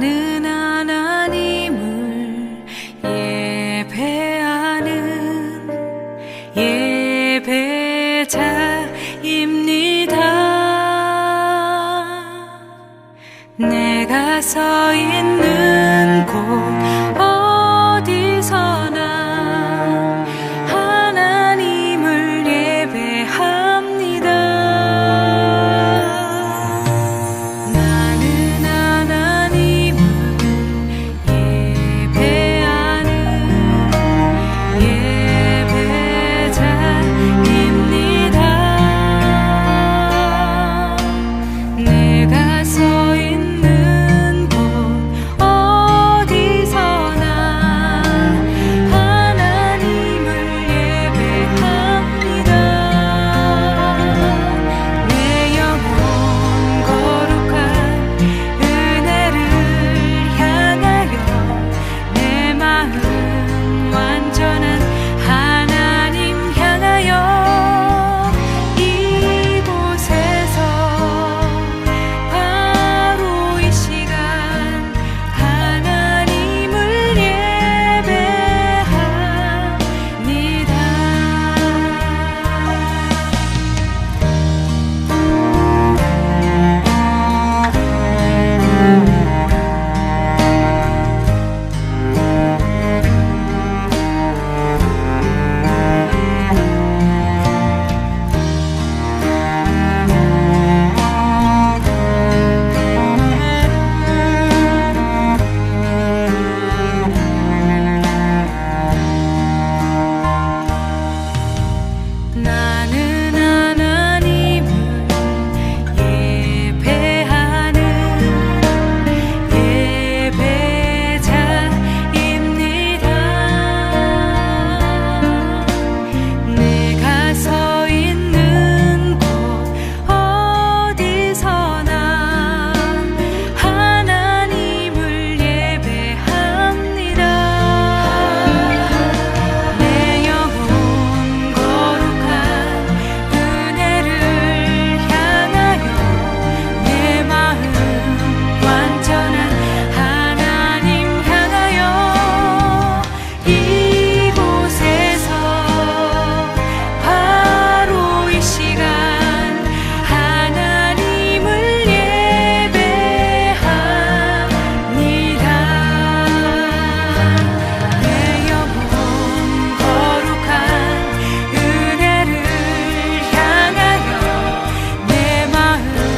나는 하나님을 예배하는 예배자입니다. 내가 서 있는 곳 어디서나 하나님을 예배합니다. 나는 하나님을 예배하는 예배자입니다. 내가 서 있는 곳 어디서나 하나님을 예배합니다. 내 영혼 거룩한 은혜를 향하여 내 마음 완전한 하나님 향하여 이곳에서 바로 이 시간 하나님을 나는 하나님을 예배하는 예배자입니다. 내가 서 있는 곳 어디서나 하나님을 예배합니다. 내 영혼 거룩한 은혜를 향하여 내 마음 완전한 하나님 향하여 이곳에서 바로 이 시간 하나님을 예배합니다. 내 영혼 거룩한 은혜를 향하여 내 마음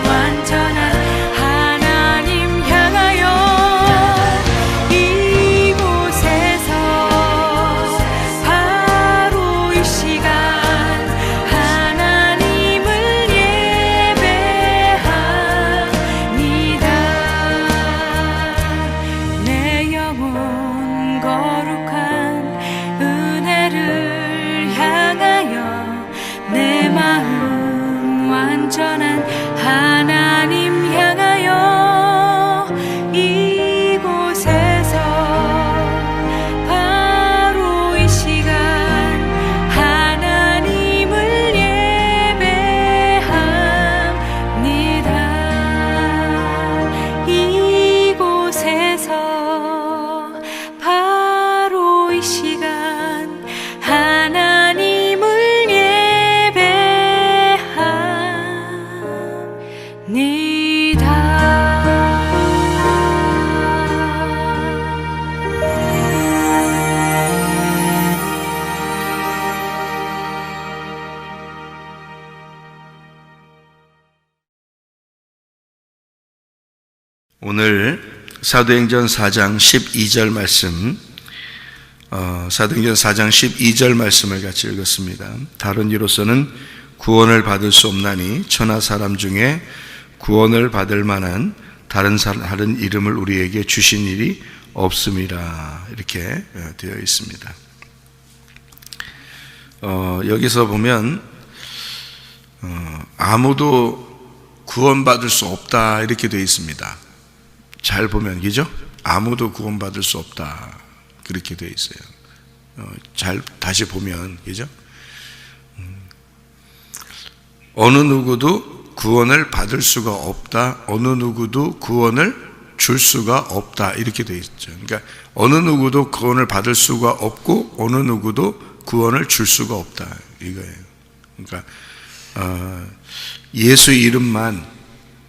완전한 하나님 향하여 이곳에서 바로 이 시간 하나님을 예배합니다. 내 영혼 거룩한 은혜를 향하여 내 마음 완전한 하나님 향하여 이곳에서 바로 이 시간 하나님을 예배합니다. 이곳에서 바로 이 시간 하나님을 오늘 사도행전 4장 12절 말씀, 사도행전 4장 12절 말씀을 같이 읽었습니다. 다른 이로서는 구원을 받을 수 없나니 천하 사람 중에 구원을 받을 만한 다른 이름을 우리에게 주신 일이 없음이라, 이렇게 되어 있습니다. 여기서 보면 아무도 구원받을 수 없다 이렇게 되어 있습니다. 잘 보면, 그죠? 아무도 구원받을 수 없다 그렇게 되어 있어요. 잘 다시 보면, 그죠? 어느 누구도 구원을 받을 수가 없다, 어느 누구도 구원을 줄 수가 없다 이렇게 되어 있죠. 그러니까 어느 누구도 구원을 받을 수가 없고 어느 누구도 구원을 줄 수가 없다 이거예요. 그러니까 예수 이름만,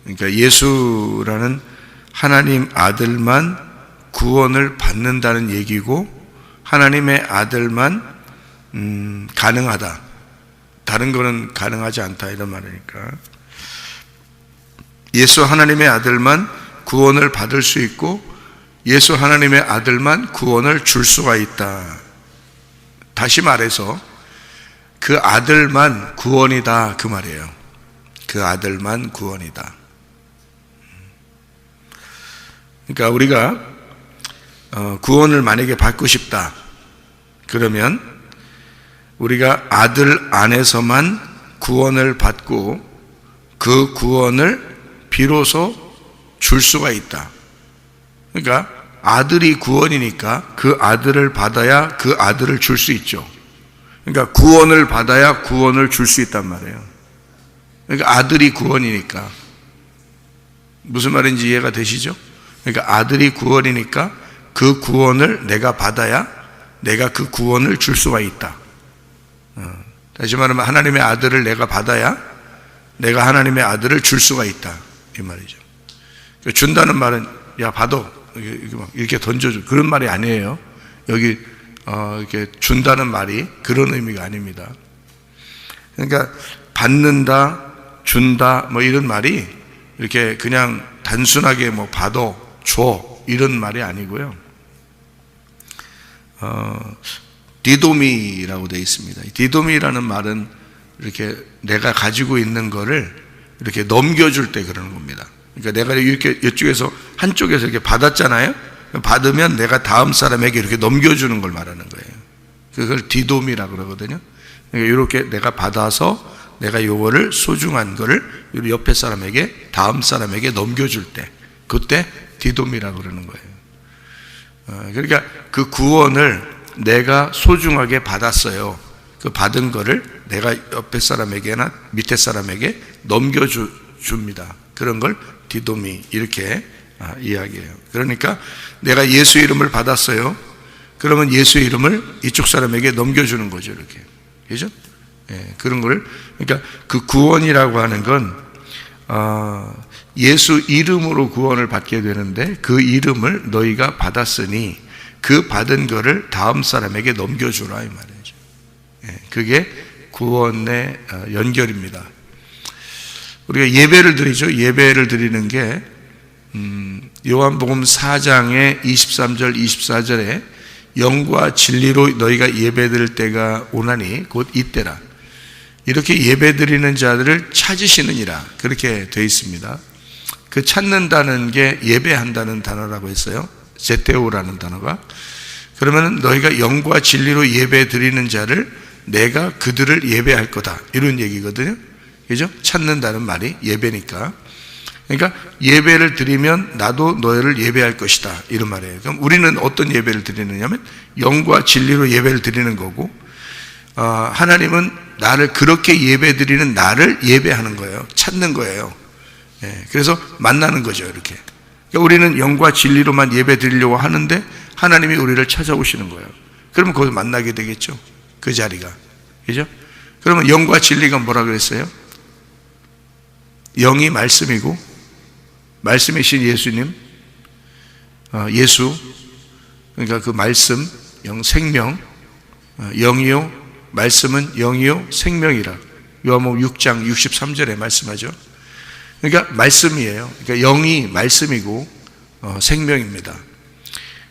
그러니까 예수라는 하나님 아들만 구원을 받는다는 얘기고 하나님의 아들만 가능하다, 다른 거는 가능하지 않다 이런 말이니까 예수 하나님의 아들만 구원을 받을 수 있고 예수 하나님의 아들만 구원을 줄 수가 있다. 다시 말해서 그 아들만 구원이다 그 말이에요. 그 아들만 구원이다. 그러니까 우리가 구원을 만약에 받고 싶다 그러면 우리가 아들 안에서만 구원을 받고 그 구원을 비로소 줄 수가 있다. 그러니까 아들이 구원이니까 그 아들을 받아야 그 아들을 줄 수 있죠. 그러니까 구원을 받아야 구원을 줄 수 있단 말이에요. 그러니까 아들이 구원이니까. 무슨 말인지 이해가 되시죠? 그러니까 아들이 구원이니까 그 구원을 내가 받아야 내가 그 구원을 줄 수가 있다. 다시 말하면 하나님의 아들을 내가 받아야 내가 하나님의 아들을 줄 수가 있다 이 말이죠. 준다는 말은 야 받아 이렇게 던져줘 그런 말이 아니에요. 여기 이렇게 준다는 말이 그런 의미가 아닙니다. 그러니까 받는다, 준다 뭐 이런 말이 이렇게 그냥 단순하게 뭐 받아, 줘 이런 말이 아니고요. 디도미라고 되어 있습니다. 디도미라는 말은 이렇게 내가 가지고 있는 거를 이렇게 넘겨줄 때 그러는 겁니다. 그러니까 내가 이렇게 이쪽에서 한쪽에서 이렇게 받았잖아요. 받으면 내가 다음 사람에게 이렇게 넘겨주는 걸 말하는 거예요. 그걸 디도미라고 그러거든요. 그러니까 이렇게 내가 받아서 내가 요거를 소중한 거를 옆에 사람에게 다음 사람에게 넘겨줄 때 그때 디도미라고 그러는 거예요. 그러니까 그 구원을 내가 소중하게 받았어요. 그 받은 거를 내가 옆에 사람에게나 밑에 사람에게 넘겨줍니다. 그런 걸 디도미 이렇게 이야기해요. 그러니까 내가 예수 이름을 받았어요. 그러면 예수 이름을 이쪽 사람에게 넘겨주는 거죠. 이렇게. 그죠? 예, 그런 걸. 그러니까 그 구원이라고 하는 건 예수 이름으로 구원을 받게 되는데 그 이름을 너희가 받았으니 그 받은 거를 다음 사람에게 넘겨주라 이 말이죠. 예, 그게 구원의 연결입니다. 우리가 예배를 드리죠. 예배를 드리는 게 요한복음 4장의 23절 24절에 영과 진리로 너희가 예배드릴 때가 오나니 곧 이때라. 이렇게 예배드리는 자들을 찾으시느니라 그렇게 되어 있습니다. 그 찾는다는 게 예배한다는 단어라고 했어요. 제테오라는 단어가. 그러면 너희가 영과 진리로 예배드리는 자를 내가 그들을 예배할 거다 이런 얘기거든요. 그죠? 찾는다는 말이 예배니까. 그러니까 예배를 드리면 나도 너희를 예배할 것이다 이런 말이에요. 그럼 우리는 어떤 예배를 드리느냐면 영과 진리로 예배를 드리는 거고 하나님은 나를 그렇게 예배 드리는 나를 예배하는 거예요. 찾는 거예요. 예, 그래서 만나는 거죠. 이렇게. 그러니까 우리는 영과 진리로만 예배 드리려고 하는데 하나님이 우리를 찾아오시는 거예요. 그러면 거기서 만나게 되겠죠. 그 자리가. 그죠? 그러면 영과 진리가 뭐라 그랬어요? 영이 말씀이고 말씀이신 예수님, 예수, 그러니까 그 말씀, 영, 생명, 영이요, 말씀은 영이요, 생명이라. 요한복음 6장 63절에 말씀하죠. 그러니까 말씀이에요. 그러니까 영이 말씀이고 생명입니다.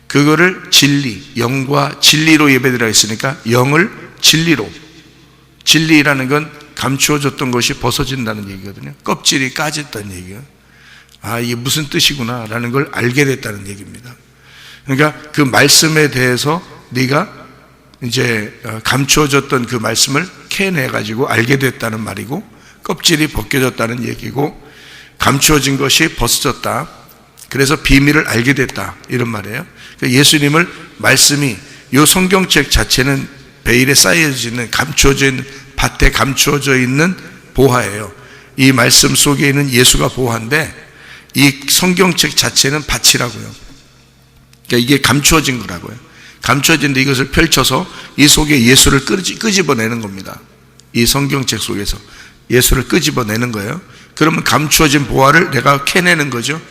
그거를 진리, 영과 진리로 예배드리라 했으니까 영을 진리로. 진리라는 건 감추어졌던 것이 벗어진다는 얘기거든요. 껍질이 까졌다는 얘기예요. 아, 이게 무슨 뜻이구나 라는 걸 알게 됐다는 얘기입니다. 그러니까 그 말씀에 대해서 네가 이제 감추어졌던 그 말씀을 캐내가지고 알게 됐다는 말이고 껍질이 벗겨졌다는 얘기고 감추어진 것이 벗어졌다. 그래서 비밀을 알게 됐다 이런 말이에요. 그러니까 예수님을 말씀이 이 성경책 자체는 베일에 쌓여져 있는 감추어져 있는 밭에 감추어져 있는 보화예요. 이 말씀 속에 있는 예수가 보화인데 이 성경책 자체는 밭이라고요. 그러니까 이게 감추어진 거라고요. 감추어진데 이것을 펼쳐서 이 속에 예수를 끄집어내는 겁니다. 이 성경책 속에서 예수를 끄집어내는 거예요. 그러면 감추어진 보화를 내가 캐내는 거죠.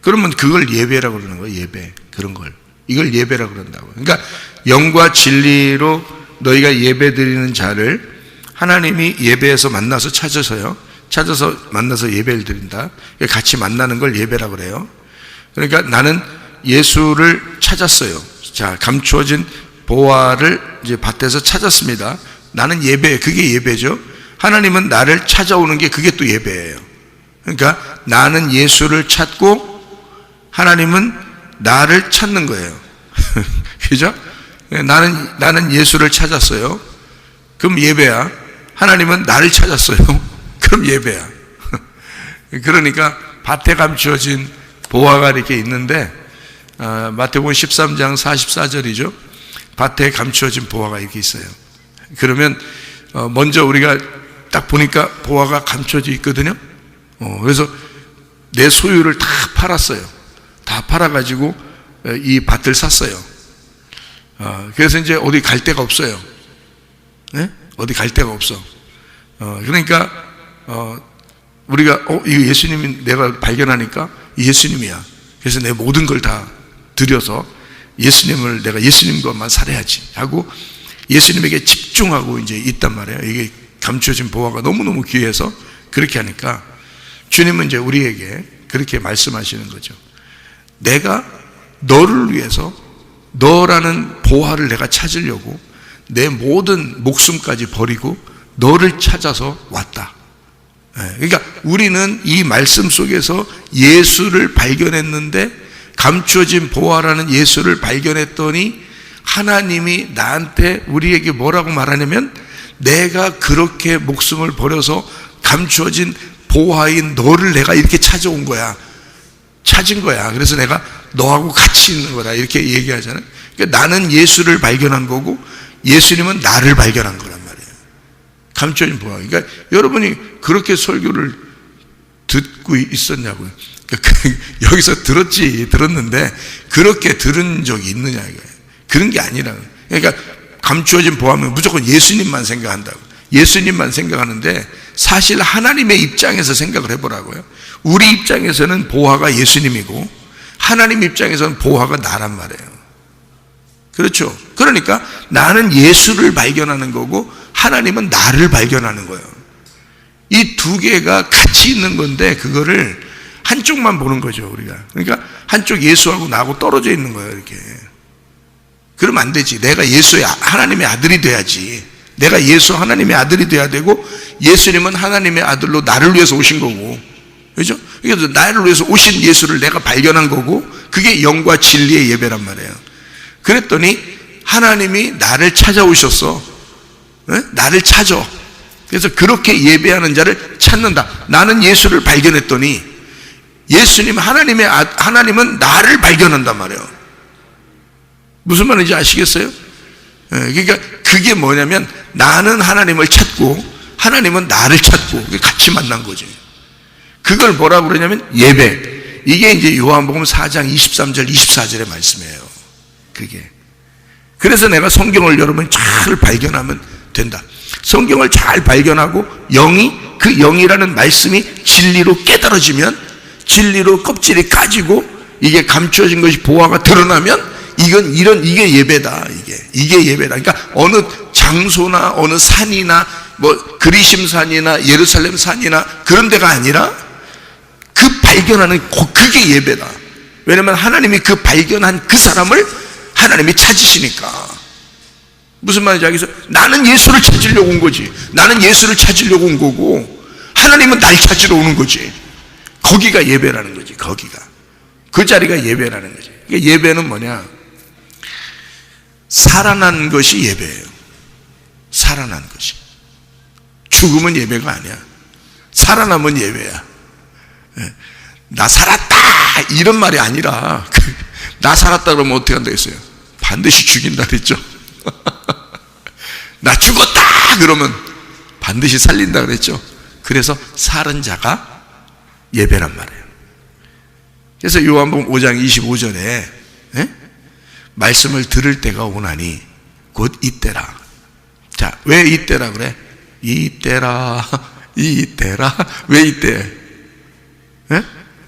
그러면 그걸 예배라고 그러는 거예요. 예배. 그런 걸. 이걸 예배라고 그런다고. 그러니까 영과 진리로 너희가 예배 드리는 자를 하나님이 예배에서 만나서 찾아서 만나서 예배를 드린다. 같이 만나는 걸 예배라고 그래요. 그러니까 나는 예수를 찾았어요. 자, 감추어진 보화를 이제 밭에서 찾았습니다. 나는 예배, 그게 예배죠. 하나님은 나를 찾아오는 게 그게 또 예배예요. 그러니까 나는 예수를 찾고 하나님은 나를 찾는 거예요. 그죠? 나는 예수를 찾았어요. 그럼 예배야. 하나님은 나를 찾았어요. 그럼 예배야. 그러니까 밭에 감추어진 보화가 이렇게 있는데 마태복음 13장 44절이죠. 밭에 감추어진 보화가 이렇게 있어요. 그러면 먼저 우리가 딱 보니까 보화가 감춰져 있거든요. 그래서 내 소유를 다 팔았어요. 다 팔아가지고 이 밭을 샀어요. 그래서 이제 어디 갈 데가 없어요. 네? 어디 갈 데가 없어. 그러니까 우리가 이거 예수님이 내가 발견하니까 예수님이야. 그래서 내 모든 걸 다 들여서 예수님을 내가 예수님 것만 살아야지 하고 예수님에게 집중하고 이제 있단 말이에요. 이게 감추어진 보화가 너무너무 귀해서 그렇게 하니까 주님은 이제 우리에게 그렇게 말씀하시는 거죠. 내가 너를 위해서 너라는 보화를 내가 찾으려고 내 모든 목숨까지 버리고 너를 찾아서 왔다. 그러니까 우리는 이 말씀 속에서 예수를 발견했는데 감추어진 보화라는 예수를 발견했더니 하나님이 나한테 우리에게 뭐라고 말하냐면 내가 그렇게 목숨을 버려서 감추어진 보화인 너를 내가 이렇게 찾아온 거야. 찾은 거야. 그래서 내가 너하고 같이 있는 거다. 이렇게 얘기하잖아요. 그러니까 나는 예수를 발견한 거고 예수님은 나를 발견한 거란 말이에요. 감추어진 보화. 그러니까 여러분이 그렇게 설교를 듣고 있었냐고요. 그러니까 여기서 들었는데 그렇게 들은 적이 있느냐 이거예요. 그런 게 아니라. 그러니까 감추어진 보화면 무조건 예수님만 생각한다고. 예수님만 생각하는데 사실 하나님의 입장에서 생각을 해보라고요. 우리 입장에서는 보화가 예수님이고 하나님 입장에서는 보화가 나란 말이에요. 그렇죠. 그러니까 나는 예수를 발견하는 거고 하나님은 나를 발견하는 거예요. 이 두 개가 같이 있는 건데 그거를 한쪽만 보는 거죠 우리가. 그러니까 한쪽 예수하고 나하고 떨어져 있는 거예요 이렇게. 그러면 안 되지. 내가 예수의 하나님의 아들이 돼야지. 내가 예수 하나님의 아들이 돼야 되고 예수님은 하나님의 아들로 나를 위해서 오신 거고, 그렇죠? 그래서 나를 위해서 오신 예수를 내가 발견한 거고 그게 영과 진리의 예배란 말이에요. 그랬더니 하나님이 나를 찾아오셨어. 네? 나를 찾아. 그래서 그렇게 예배하는 자를 찾는다. 나는 예수를 발견했더니 예수님 하나님은 나를 발견한단 말이에요. 무슨 말인지 아시겠어요? 그러니까 그게 뭐냐면 나는 하나님을 찾고 하나님은 나를 찾고 같이 만난 거지. 그걸 뭐라고 그러냐면 예배. 이게 이제 요한복음 4장 23절 24절의 말씀이에요. 그게. 그래서 내가 성경을 여러분 잘 발견하면 된다. 성경을 잘 발견하고 그 영이라는 말씀이 진리로 깨달아지면 진리로 껍질이 까지고 이게 감추어진 것이 보화가 드러나면 이게 예배다. 이게 예배다. 그러니까 어느 장소나 어느 산이나 뭐 그리심산이나 예루살렘 산이나 그런 데가 아니라 그 발견하는 그게 예배다. 왜냐하면 하나님이 그 발견한 그 사람을 하나님이 찾으시니까. 무슨 말인지 알겠어요? 나는 예수를 찾으려고 온 거지. 나는 예수를 찾으려고 온 거고 하나님은 날 찾으러 오는 거지. 거기가 예배라는 거지. 거기가. 그 자리가 예배라는 거지. 그러니까 예배는 뭐냐? 살아난 것이 예배예요. 살아난 것이. 죽으면 예배가 아니야. 살아나면 예배야. 나 살았다 이런 말이 아니라 나 살았다 그러면 어떻게 한다 했어요? 반드시 죽인다 그랬죠. 나 죽었다 그러면 반드시 살린다 그랬죠. 그래서 살은 자가 예배란 말이에요. 그래서 요한복음 5장 25절에 말씀을 들을 때가 오나니 곧 이때라. 자, 왜 이때라 그래? 이때라. 왜 이때?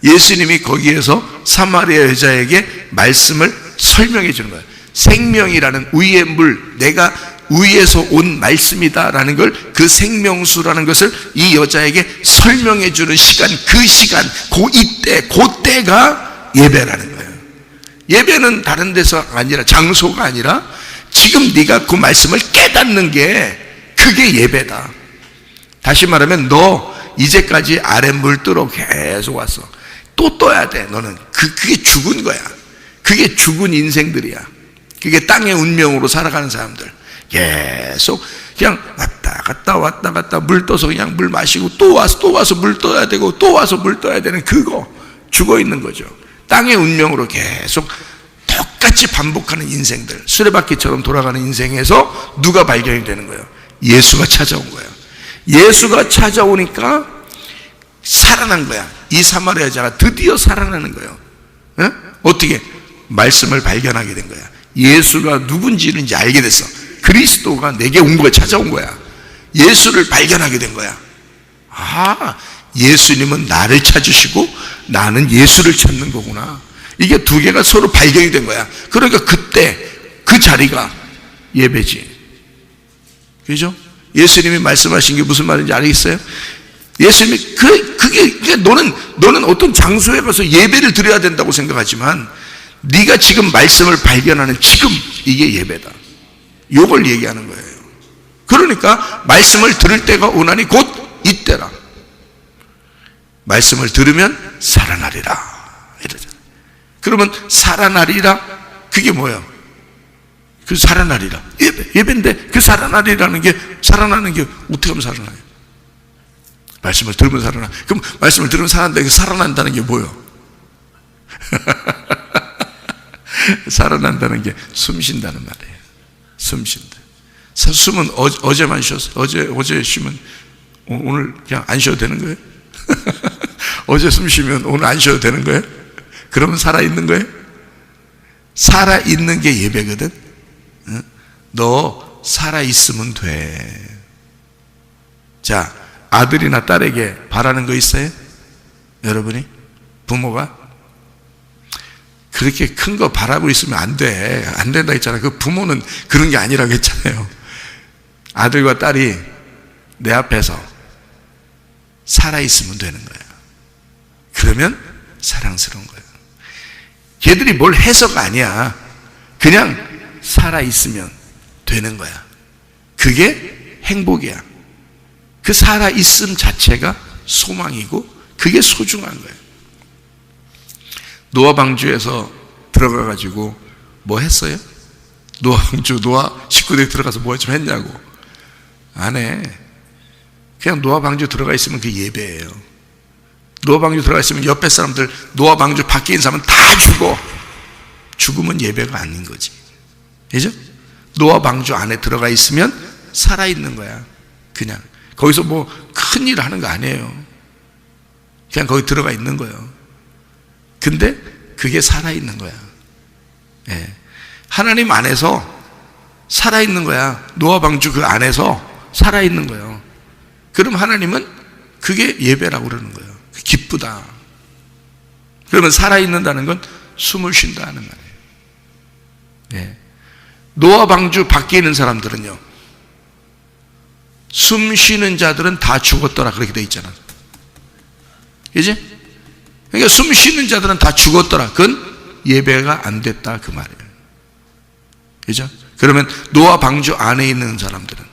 예수님이 거기에서 사마리아 여자에게 말씀을 설명해 주는 거예요. 생명이라는 위의 물, 내가 위에서 온 말씀이다라는 걸, 그 생명수라는 것을 이 여자에게 설명해 주는 시간, 그 시간, 그때가 예배라는 거예요. 예배는 다른 데서 아니라, 장소가 아니라 지금 네가 그 말씀을 깨닫는 게 그게 예배다. 다시 말하면 너 이제까지 아랫물 뜨러 계속 왔어. 또 떠야 돼. 너는 그게 죽은 거야. 그게 죽은 인생들이야. 그게 땅의 운명으로 살아가는 사람들. 계속 그냥 왔다 갔다 물 떠서 그냥 물 마시고 또 와서 물 떠야 되고 또 와서 물 떠야 되는 그거 죽어 있는 거죠. 땅의 운명으로 계속 똑같이 반복하는 인생들, 수레바퀴처럼 돌아가는 인생에서 누가 발견이 되는 거예요? 예수가 찾아온 거예요. 예수가 찾아오니까 살아난 거야. 이 사마리아 여자가 드디어 살아나는 거예요. 어떻게? 말씀을 발견하게 된 거야. 예수가 누군지는 이제 알게 됐어. 그리스도가 내게 온 거야. 찾아온 거야. 예수를 발견하게 된 거야. 아, 예수님은 나를 찾으시고 나는 예수를 찾는 거구나. 이게 두 개가 서로 발견이 된 거야. 그러니까 그때 그 자리가 예배지. 그죠? 예수님이 말씀하신 게 무슨 말인지 알겠어요? 예수님이 그게 너는 어떤 장소에 가서 예배를 드려야 된다고 생각하지만 네가 지금 말씀을 발견하는 지금 이게 예배다. 요걸 얘기하는 거예요. 그러니까 말씀을 들을 때가 오나니 곧 이때라. 말씀을 들으면 살아나리라 이러잖아요. 그러면 살아나리라 그게 뭐예요? 그 살아나리라 예배인데 그 살아나리라는 게 살아나는 게 어떻게 하면 살아나요? 말씀을 들으면 살아나. 그럼 말씀을 들으면 살아난다. 살아난다는 게 뭐예요? 살아난다는 게 숨 쉰다는 말이에요. 숨 쉰다. 숨은 어제만 쉬었어. 어제 쉬면 오늘 그냥 안 쉬어도 되는 거예요? 어제 숨 쉬면 오늘 안 쉬어도 되는 거예요? 그러면 살아있는 거예요? 살아있는 게 예배거든. 너 살아있으면 돼. 자, 아들이나 딸에게 바라는 거 있어요? 여러분이? 부모가? 그렇게 큰 거 바라고 있으면 안 돼. 안 된다 했잖아요. 그 부모는 그런 게 아니라고 했잖아요. 아들과 딸이 내 앞에서 살아있으면 되는 거예요. 그러면 사랑스러운 거예요. 걔들이 뭘 해서가 아니야. 그냥 살아있으면 되는 거야. 그게 행복이야. 그 살아있음 자체가 소망이고 그게 소중한 거예요. 노아 방주에서 들어가가지고 뭐 했어요? 노아 방주, 노아 식구들이 들어가서 뭐 좀 했냐고. 안 해. 그냥 노아 방주 들어가 있으면 그게 예배예요. 노아 방주 들어가 있으면 옆에 사람들, 노아 방주 밖에 있는 사람은 다 죽어. 죽으면 예배가 아닌 거지. 그죠? 노아 방주 안에 들어가 있으면 살아있는 거야. 그냥 거기서 뭐 큰일 하는 거 아니에요. 그냥 거기 들어가 있는 거예요. 근데 그게 살아있는 거야. 예. 하나님 안에서 살아있는 거야. 노아 방주 그 안에서 살아있는 거예요. 그럼 하나님은 그게 예배라고 그러는 거예요. 기쁘다. 그러면 살아있는다는 건 숨을 쉰다는 말이에요. 예. 노아 방주 밖에 있는 사람들은요, 숨 쉬는 자들은 다 죽었더라 그렇게 돼 있잖아. 그지? 그러니까 숨 쉬는 자들은 다 죽었더라. 그건 예배가 안 됐다 그 말이에요. 그죠? 그러면 노아 방주 안에 있는 사람들은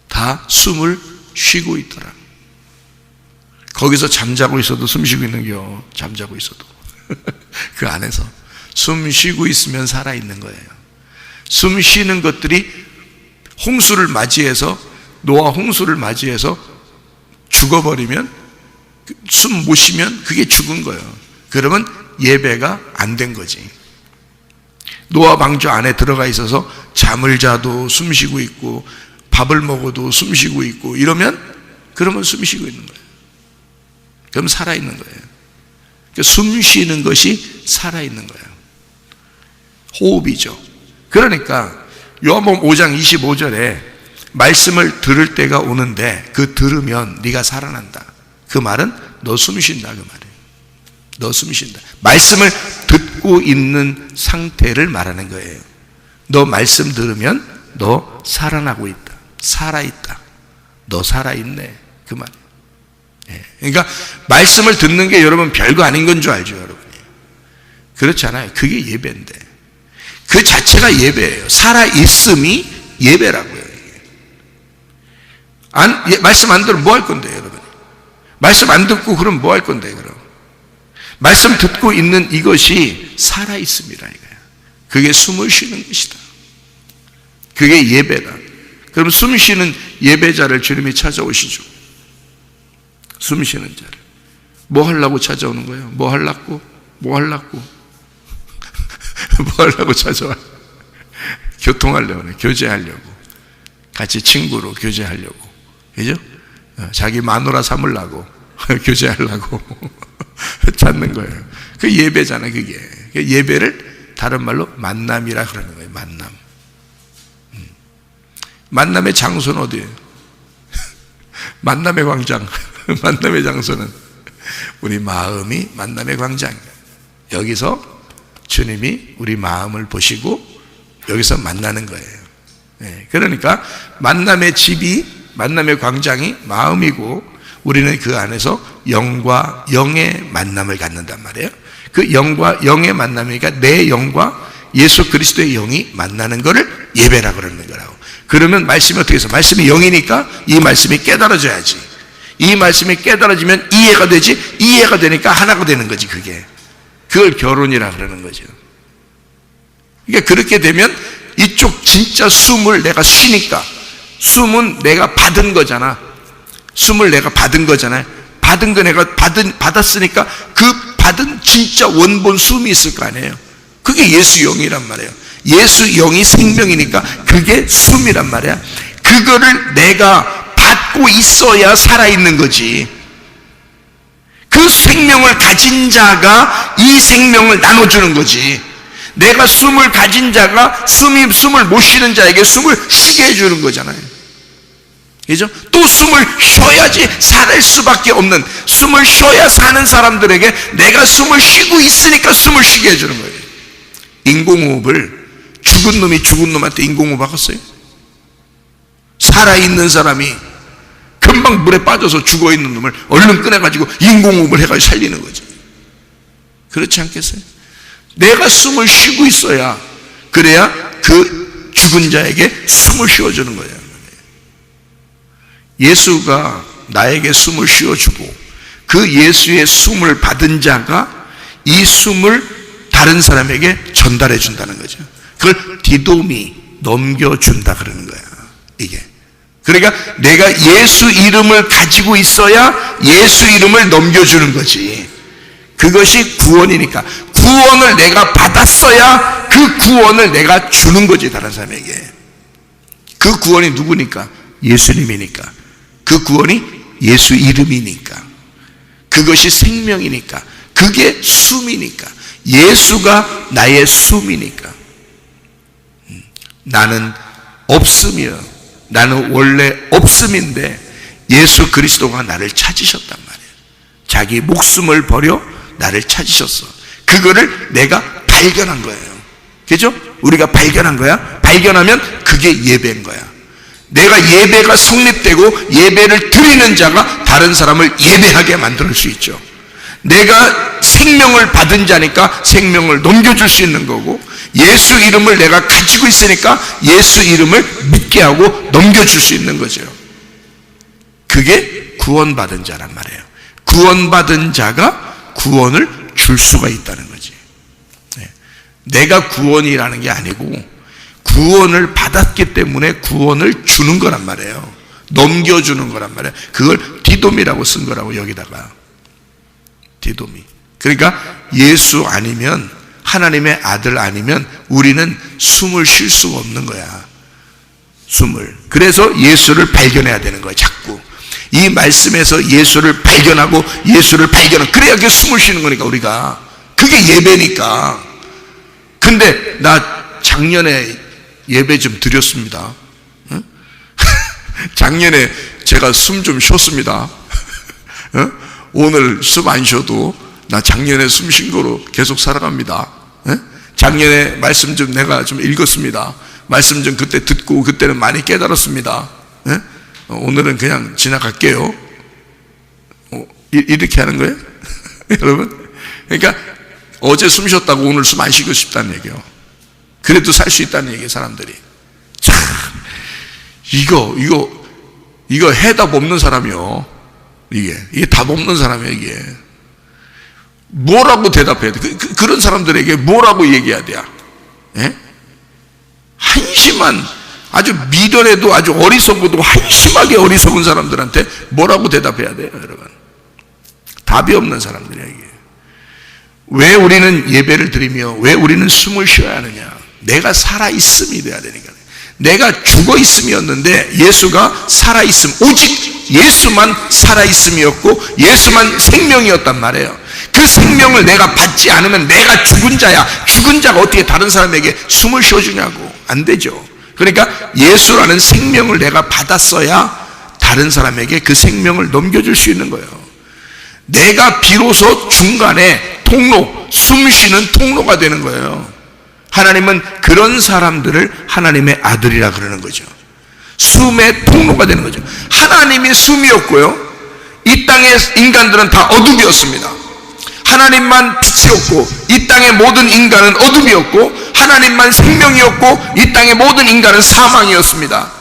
다 숨을 쉬고 있더라. 거기서 잠자고 있어도 숨 쉬고 있는겨. 잠자고 있어도 그 안에서 숨 쉬고 있으면 살아있는 거예요. 숨 쉬는 것들이 홍수를 맞이해서, 노아 홍수를 맞이해서 죽어버리면, 숨 못 쉬면 그게 죽은 거예요. 그러면 예배가 안 된 거지. 노아 방주 안에 들어가 있어서 잠을 자도 숨 쉬고 있고 밥을 먹어도 숨 쉬고 있고 이러면, 그러면 숨 쉬고 있는 거예요. 그럼 살아있는 거예요. 숨 쉬는 것이 살아있는 거예요. 호흡이죠. 그러니까 요한복음 5장 25절에 말씀을 들을 때가 오는데 그 들으면 네가 살아난다. 그 말은 너 숨 쉰다 그 말이에요. 너 숨 쉰다. 말씀을 듣고 있는 상태를 말하는 거예요. 너 말씀 들으면 너 살아나고 있다. 살아있다. 너 살아있네. 그 말. 그러니까 말씀을 듣는 게 여러분 별거 아닌 건 줄 알죠, 여러분이. 그렇지 않아요. 그게 예배인데. 그 자체가 예배예요. 살아있음이 예배라고요. 말씀 안 들으면 뭐 할 건데요, 여러분? 말씀 안 듣고 그럼 뭐 할 건데요, 그럼? 말씀 듣고 있는 이것이 살아있음이라 이거예요. 그게 숨을 쉬는 것이다. 그게 예배다. 그럼 숨 쉬는 예배자를 주님이 찾아오시죠. 숨 쉬는 자를. 뭐 하려고 찾아오는 거예요? 뭐 하려고? 뭐 하려고? 뭐 하려고 찾아와? 교통하려고, 교제하려고. 같이 친구로 교제하려고. 그죠? 자기 마누라 삼으려고. 교제하려고. 찾는 거예요. 그 예배잖아, 그게. 예배를 다른 말로 만남이라 그러는 거예요, 만남. 만남의 장소는 어디예요? 만남의 광장. 만남의 장소는 우리 마음이 만남의 광장이에요. 여기서 주님이 우리 마음을 보시고 여기서 만나는 거예요. 그러니까 만남의 집이, 만남의 광장이 마음이고 우리는 그 안에서 영과 영의 만남을 갖는단 말이에요. 그 영과 영의 만남이니까 내 영과 예수 그리스도의 영이 만나는 것을 예배라 그러는 거라고. 그러면 말씀이 어떻게 해서? 말씀이 영이니까 이 말씀이 깨달아져야지. 이 말씀이 깨달아지면 이해가 되지. 이해가 되니까 하나가 되는 거지, 그게. 그걸 결혼이라 그러는 거죠. 그러니까 그렇게 되면 이쪽 진짜 숨을 내가 쉬니까, 숨은 내가 받은 거잖아. 숨을 내가 받은 거잖아요. 받은 거 내가 받았으니까 그 받은 진짜 원본 숨이 있을 거 아니에요. 그게 예수 영이란 말이에요. 예수 영이 생명이니까 그게 숨이란 말이야. 그거를 내가 받고 있어야 살아있는 거지. 그 생명을 가진 자가 이 생명을 나눠주는 거지. 내가 숨을 가진 자가 숨을 못 쉬는 자에게 숨을 쉬게 해주는 거잖아요. 그죠? 또 숨을 쉬어야지 살 수밖에 없는, 숨을 쉬어야 사는 사람들에게 내가 숨을 쉬고 있으니까 숨을 쉬게 해주는 거예요. 인공호흡을 죽은 놈이 죽은 놈한테 인공호흡 하겠어요? 살아있는 사람이 금방 물에 빠져서 죽어있는 놈을 얼른 꺼내가지고 인공호흡을 해가지고 살리는 거지. 그렇지 않겠어요? 내가 숨을 쉬고 있어야, 그래야 그 죽은 자에게 숨을 쉬어주는 거예요. 예수가 나에게 숨을 쉬어주고 그 예수의 숨을 받은 자가 이 숨을 다른 사람에게 전달해 준다는 거죠. 그걸 디도미, 넘겨준다 그러는 거야, 이게. 그러니까 내가 예수 이름을 가지고 있어야 예수 이름을 넘겨주는 거지. 그것이 구원이니까. 구원을 내가 받았어야 그 구원을 내가 주는 거지, 다른 사람에게. 그 구원이 누구니까? 예수님이니까. 그 구원이 예수 이름이니까. 그것이 생명이니까. 그게 숨이니까. 예수가 나의 숨이니까. 나는 없음이요. 나는 원래 없음인데 예수 그리스도가 나를 찾으셨단 말이에요. 자기 목숨을 버려 나를 찾으셨어. 그거를 내가 발견한 거예요. 그죠? 우리가 발견한 거야. 발견하면 그게 예배인 거야. 내가 예배가 성립되고 예배를 드리는 자가 다른 사람을 예배하게 만들 수 있죠. 내가 생명을 받은 자니까 생명을 넘겨줄 수 있는 거고, 예수 이름을 내가 가지고 있으니까 예수 이름을 믿게 하고 넘겨줄 수 있는 거죠. 그게 구원받은 자란 말이에요. 구원받은 자가 구원을 줄 수가 있다는 거지. 내가 구원이라는 게 아니고 구원을 받았기 때문에 구원을 주는 거란 말이에요. 넘겨주는 거란 말이에요. 그걸 디돔이라고 쓴 거라고, 여기다가. 디돔이. 그러니까 예수 아니면, 하나님의 아들 아니면 우리는 숨을 쉴 수가 없는 거야. 숨을. 그래서 예수를 발견해야 되는 거야, 자꾸. 이 말씀에서 예수를 발견하고 그래야 그게 숨을 쉬는 거니까 우리가. 그게 예배니까. 근데 나 작년에 예배 좀 드렸습니다. 응? 작년에 제가 숨 좀 쉬었습니다. 응? 오늘 숨 안 쉬어도 나 작년에 숨 쉰 거로 계속 살아갑니다. 응? 작년에 말씀 좀 내가 좀 읽었습니다. 말씀 좀 그때 듣고 그때는 많이 깨달았습니다. 응? 오늘은 그냥 지나갈게요. 이렇게 하는 거예요? 여러분? 그러니까 어제 숨 쉬었다고 오늘 숨 안 쉬고 싶다는 얘기예요. 그래도 살 수 있다는 얘기예요, 사람들이. 참, 이거 해답 없는 사람이요. 이게 답 없는 사람이에요, 이게. 뭐라고 대답해야 돼? 그런 사람들에게 뭐라고 얘기해야 돼요? 예? 한심한, 아주 미련에도 아주 어리석어도 한심하게 어리석은 사람들한테 뭐라고 대답해야 돼요, 여러분? 답이 없는 사람들이에요, 이게. 왜 우리는 예배를 드리며 왜 우리는 숨을 쉬어야 하느냐? 내가 살아있음이 돼야 되니까. 내가 죽어있음이었는데 예수가 살아있음, 오직 예수만 살아있음이었고 예수만 생명이었단 말이에요. 그 생명을 내가 받지 않으면 내가 죽은 자야. 죽은 자가 어떻게 다른 사람에게 숨을 쉬어주냐고. 안 되죠. 그러니까 예수라는 생명을 내가 받았어야 다른 사람에게 그 생명을 넘겨줄 수 있는 거예요. 내가 비로소 중간에 통로, 숨 쉬는 통로가 되는 거예요. 하나님은 그런 사람들을 하나님의 아들이라 그러는 거죠. 숨의 통로가 되는 거죠. 하나님이 숨이었고요, 이 땅의 인간들은 다 어둠이었습니다. 하나님만 빛이었고 이 땅의 모든 인간은 어둠이었고 하나님만 생명이었고 이 땅의 모든 인간은 사망이었습니다.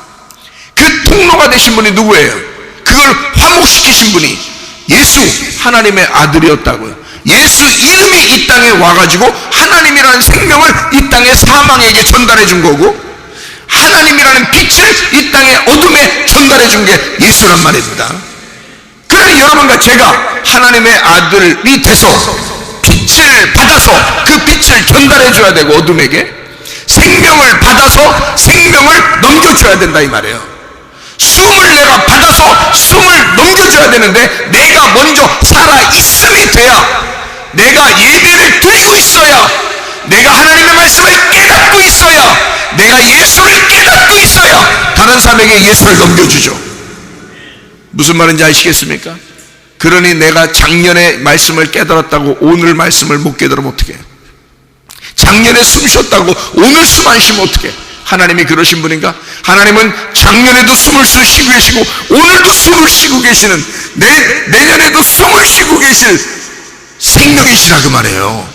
그 통로가 되신 분이 누구예요? 그걸 화목시키신 분이 예수, 하나님의 아들이었다고요. 예수 이름이 이 땅에 와가지고 하나님이라는 생명을 이 땅의 사망에게 전달해 준 거고 하나님이라는 빛을 이 땅의 어둠에 전달해 준 게 예수란 말입니다. 그러니 여러분과 제가 하나님의 아들이 돼서 빛을 받아서 그 빛을 전달해 줘야 되고 어둠에게 생명을 받아서 생명을 넘겨줘야 된다 이 말이에요. 숨을 내가 받아서 숨을 넘겨줘야 되는데 내가 먼저 살아있음이 돼야, 내가 예배를 드리고 있어야, 내가 하나님의 말씀을 깨닫고 있어야, 내가 예수를 깨닫고 있어야 다른 사람에게 예수를 넘겨주죠. 무슨 말인지 아시겠습니까? 그러니 내가 작년에 말씀을 깨달았다고 오늘 말씀을 못 깨달으면 어떡해? 작년에 숨 쉬었다고 오늘 숨 안 쉬면 어떡해? 하나님이 그러신 분인가? 하나님은 작년에도 숨을 쉬고 계시고 오늘도 숨을 쉬고 계시는, 내년에도 숨을 쉬고 계실 생명이시라 그 말이에요.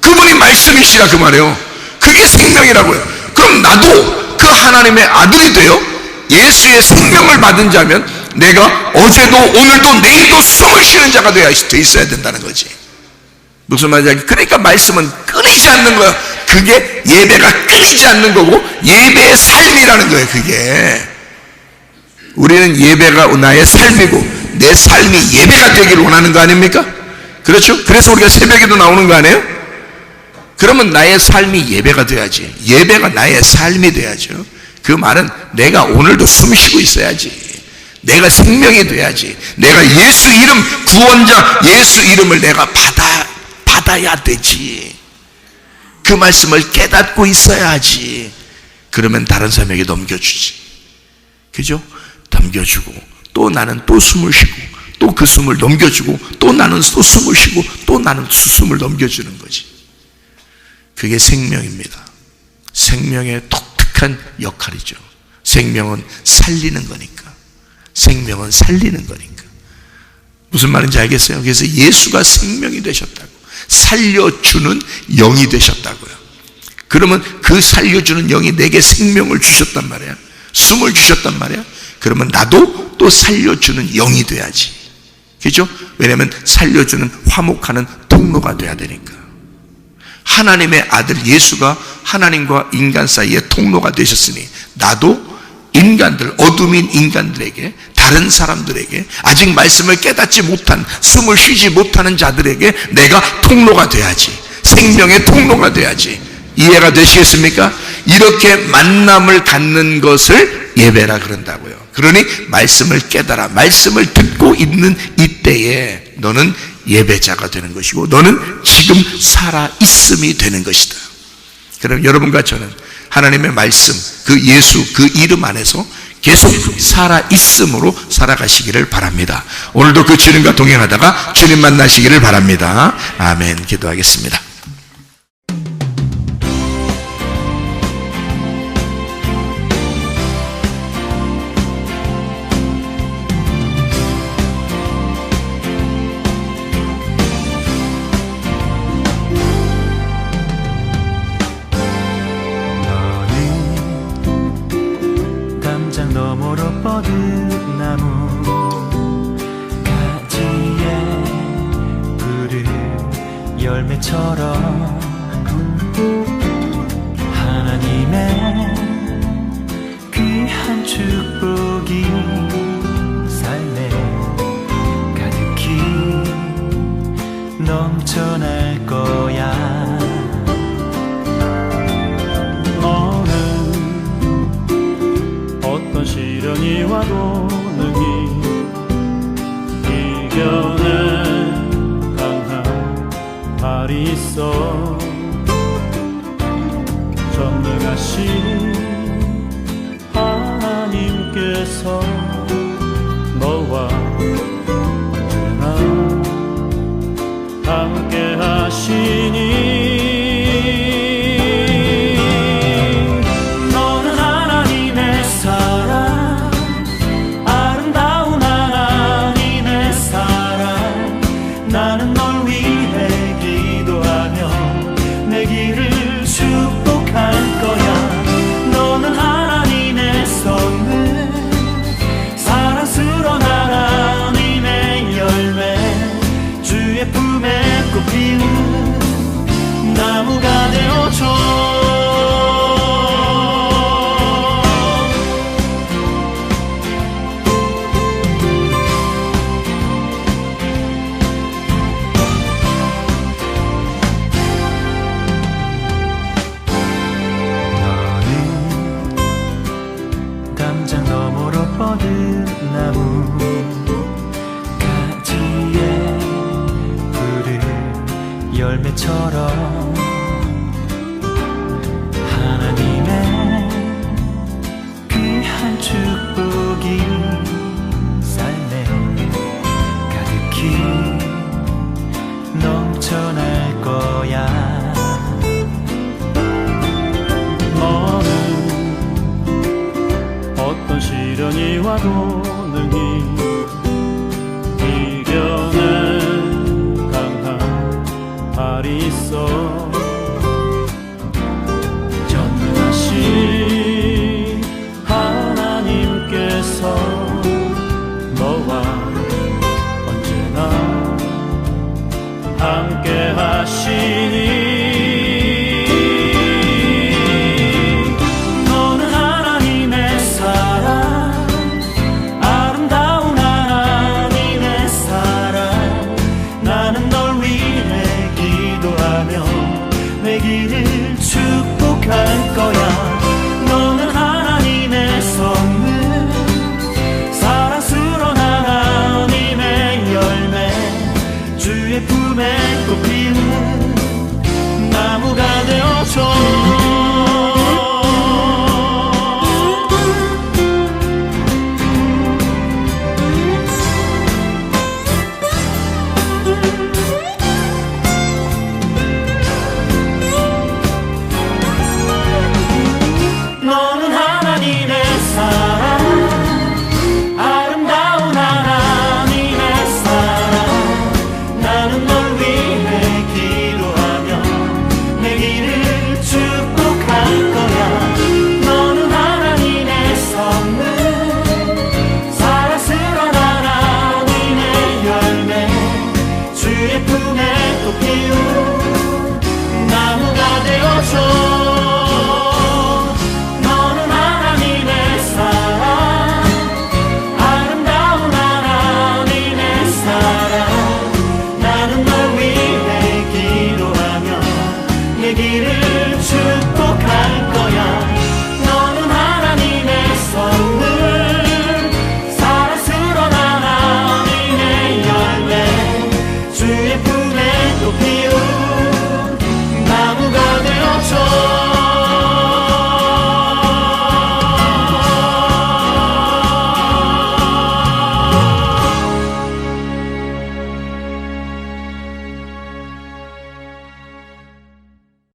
그분이 말씀이시라 그 말이에요. 그게 생명이라고요. 그럼 나도 그 하나님의 아들이 되어 예수의 생명을 받은 자면 내가 어제도 오늘도 내일도 숨을 쉬는 자가 돼 있어야 된다는 거지. 무슨 말인지. 그러니까 말씀은 끊이지 않는 거야. 그게 예배가 끊이지 않는 거고 예배의 삶이라는 거예요. 그게 우리는 예배가 나의 삶이고 내 삶이 예배가 되기를 원하는 거 아닙니까? 그렇죠? 그래서 우리가 새벽에도 나오는 거 아니에요? 그러면 나의 삶이 예배가 돼야지. 예배가 나의 삶이 돼야죠. 그 말은 내가 오늘도 숨 쉬고 있어야지. 내가 생명이 돼야지. 내가 예수 이름, 구원자 예수 이름을 내가 받아야 되지. 그 말씀을 깨닫고 있어야지. 그러면 다른 사람에게 넘겨주지. 그죠? 넘겨주고 또 나는 또 숨을 쉬고 또 그 숨을 넘겨주고 또 나는 또 숨을 쉬고 또 나는 숨을 넘겨주는 거지. 그게 생명입니다. 생명의 독특한 역할이죠. 생명은 살리는 거니까. 생명은 살리는 거니까. 무슨 말인지 알겠어요? 그래서 예수가 생명이 되셨다고, 살려주는 영이 되셨다고요. 그러면 그 살려주는 영이 내게 생명을 주셨단 말이야. 숨을 주셨단 말이야. 그러면 나도 또 살려주는 영이 돼야지. 그죠? 왜냐하면 살려주는 화목하는 통로가 돼야 되니까. 하나님의 아들 예수가 하나님과 인간 사이의 통로가 되셨으니 나도 인간들, 어둠인 인간들에게, 다른 사람들에게, 아직 말씀을 깨닫지 못한, 숨을 쉬지 못하는 자들에게 내가 통로가 돼야지. 생명의 통로가 돼야지. 이해가 되시겠습니까? 이렇게 만남을 갖는 것을 예배라 그런다고요. 그러니 말씀을 깨달아. 말씀을 듣고 있는 이때에 너는 예배자가 되는 것이고 너는 지금 살아있음이 되는 것이다. 그럼 여러분과 저는 하나님의 말씀, 그 예수, 그 이름 안에서 계속 살아있음으로 살아가시기를 바랍니다. 오늘도 그 주님과 동행하다가 주님 만나시기를 바랍니다. 아멘. 기도하겠습니다. 열매처럼 하나님의 귀한 축복이 삶에 가득히 넘쳐날 거야. 너는 어떤 시련이 와도 능히 이겨내 발이 있어. 전능하신 하나님께서 너와 언제나 함께 하시니 너는 하나님의 사랑, 아름다운 하나님의 사랑. 나는 널 위해 내 길을 축복할 거야. 너는 하나님의 선물, 사랑스러운 하나님의 열매, 주의 품에 꽃피는 나무가 되어줘. 뻗은 나무 가지에 푸른 열매처럼 하나님의 귀한 축복이 삶에 가득히 넘쳐날 거야. 너는 어떤 시련이 와도 능히 이겨낸 강한 발이 있어. 전능하신 하나님께서 너와 언제나 함께 하시